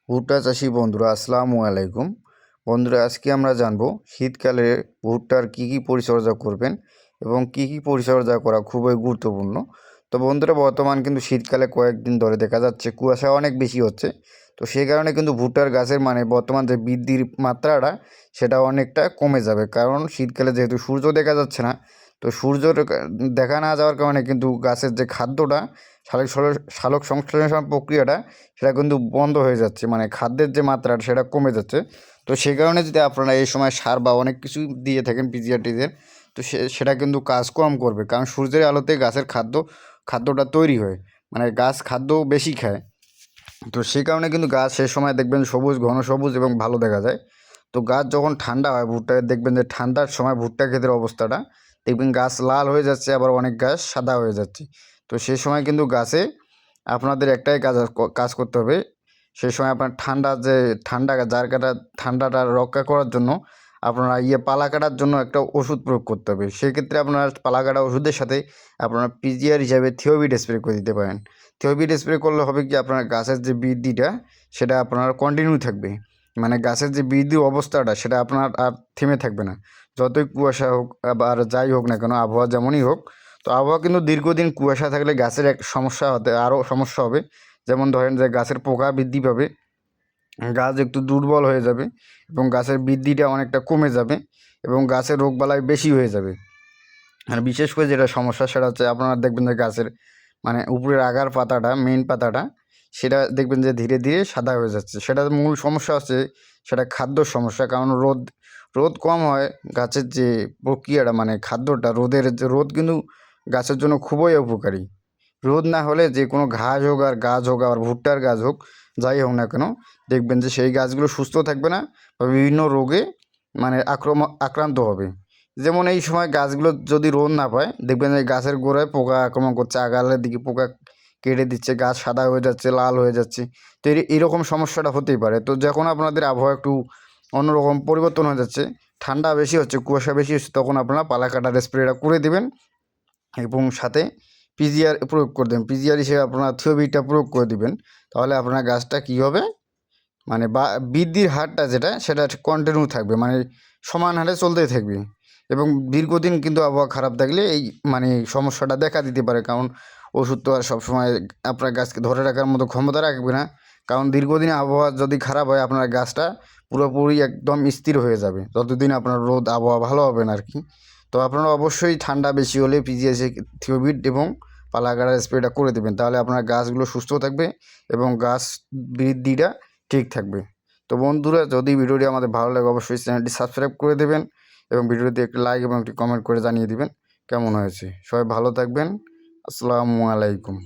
ভুট্টা চাষি বন্ধুরা আসসালামু আলাইকুম। বন্ধুরা আজকে আমরা জানবো শীতকালে ভুট্টার কী পরিচর্যা করবেন এবং কী পরিচর্যা করা খুবই গুরুত্বপূর্ণ। তো বন্ধুরা বর্তমান কিন্তু শীতকালে কয়েকদিন ধরে দেখা যাচ্ছে কুয়াশা অনেক বেশি হচ্ছে। তো সেই কারণে কিন্তু ভুট্টার গাছের বর্তমান যে বৃদ্ধির মাত্রাটা সেটা অনেকটা কমে যাবে, কারণ শীতকালে যেহেতু সূর্য দেখা যাচ্ছে না। তো সূর্যর দেখা না যাওয়ার কারণে কিন্তু গাছের যে খাদ্যটা সালোক সংশ্লেষণ প্রক্রিয়াটা সেটা কিন্তু বন্ধ হয়ে যাচ্ছে, খাদ্যের যে মাত্রাটা সেটা কমে যাচ্ছে। তো সেই কারণে যদি আপনারা এই সময় সার বা অনেক কিছু দিয়ে থাকেন পিজিআরটিদের, তো সেটা কিন্তু কাজ কম করবে, কারণ সূর্যের আলোতে গাছের খাদ্যটা তৈরি হয়, গাছ খাদ্য বেশি খায়। তো সেই কারণে কিন্তু গাছ সে সময় দেখবেন সবুজ, ঘন সবুজ এবং ভালো দেখা যায়। তো গাছ যখন ঠান্ডা হয় ভুট্টা দেখবেন যে ঠান্ডার সময় ভুট্টা ক্ষেতের অবস্থাটা দেখবেন গাছ লাল হয়ে যাচ্ছে, আবার অনেক গাছ সাদা হয়ে যাচ্ছে। তো সেই সময় কিন্তু গাছে আপনাদের একটাই কাজ করতে হবে। সেই সময় আপনার ঠান্ডাটা রক্ষা করার জন্য আপনারা পালা কাটার জন্য একটা ওষুধ প্রয়োগ করতে হবে। সেক্ষেত্রে আপনারা পালা কাটা ওষুধের সাথে আপনারা পিজিআর হিসাবে থিওবিট স্প্রে করে দিতে পারেন। থিওবিট স্প্রে করলে হবে কি, আপনার গাছের যে বৃদ্ধিটা সেটা আপনার কন্টিনিউ থাকবে, গাছের যে বৃদ্ধির অবস্থাটা সেটা আপনার আর থেমে থাকবে না। যতই কুয়াশা হোক আবার যাই হোক না কেন, আবহাওয়া যেমনই হোক, তো আবহাওয়া কিন্তু দীর্ঘদিন কুয়াশা থাকলে গাছের এক সমস্যা আরও সমস্যা হবে। যেমন ধরেন যে গাছের পোকা বৃদ্ধি পাবে, গাছ একটু দুর্বল হয়ে যাবে এবং গাছের বৃদ্ধিটা অনেকটা কমে যাবে এবং গাছের রোগবালাই বেশি হয়ে যাবে। আর বিশেষ করে যেটা সমস্যা সেটা হচ্ছে আপনারা দেখবেন যে গাছের উপরের আগার পাতাটা, মেইন পাতাটা, সেটা দেখবেন যে ধীরে ধীরে সাদা হয়ে যাচ্ছে। সেটার মূল সমস্যা হচ্ছে সেটা খাদ্যর সমস্যা, কারণ রোদ রোদ কম হয় গাছের যে প্রক্রিয়াটা, খাদ্যটা রোদ কিন্তু গাছের জন্য খুবই উপকারী। রোদ না হলে যে কোনো ঘাস হোক আর গাছ হোক, আবার ভুট্টার গাছ হোক, যাই হোক না কেন, দেখবেন যে সেই গাছগুলো সুস্থ থাকবে না বা বিভিন্ন রোগে আক্রান্ত হবে। যেমন এই সময় গাছগুলো যদি রোদ না পায়, দেখবেন যে গাছের গোড়ায় পোকা আক্রমণ করছে, আগালের দিকে পোকা কেটে দিচ্ছে, গাছ সাদা হয়ে যাচ্ছে, লাল হয়ে যাচ্ছে। তো এরকম সমস্যাটা হতেই পারে। তো যখন আপনাদের আবহাওয়া একটু অন্যরকম পরিবর্তন হয়ে যাচ্ছে, ঠান্ডা বেশি হচ্ছে, কুয়াশা বেশি হচ্ছে, তখন আপনারা পালা কাটার স্প্রেটা করে দেবেন এবং সাথে পিজিআর প্রয়োগ করে দেবেন। পিজিআর হিসেবে আপনারা থিওবিটা প্রয়োগ করে দিবেন। তাহলে আপনার গাছটা কী হবে, বা বৃদ্ধির হারটা যেটা সেটা কন্টিনিউ থাকবে, সমান হারে চলতেই থাকবে। এবং দীর্ঘদিন কিন্তু আবহাওয়া খারাপ থাকলে এই সমস্যাটা দেখা দিতে পারে, কারণ ওষুধ তো আর সবসময় আপনার গাছকে ধরে রাখার মতো ক্ষমতা রাখবে না। কারণ দীর্ঘদিন আবহাওয়া যদি খারাপ হয়, আপনার গাছটা পুরোপুরি একদম স্থির হয়ে যাবে, যতদিন আপনার আবহাওয়া ভালো হবে না আর কি। তো আপনারা অবশ্যই ঠান্ডা বেশি হলে পিজিএসে থিওবিট এবং পালাগাড়ার স্প্রেটা করে দেবেন, তাহলে আপনার গাছগুলো সুস্থ থাকবে এবং গাছ বৃদ্ধিটা ঠিক থাকবে। তো বন্ধুরা, যদি ভিডিওটি আমাদের ভালো লাগে অবশ্যই চ্যানেলটি সাবস্ক্রাইব করে দেবেন এবং ভিডিওতে একটি লাইক এবং একটি কমেন্ট করে জানিয়ে দিবেন কেমন হয়েছে। সবাই ভালো থাকবেন। আসসালামু আলাইকুম।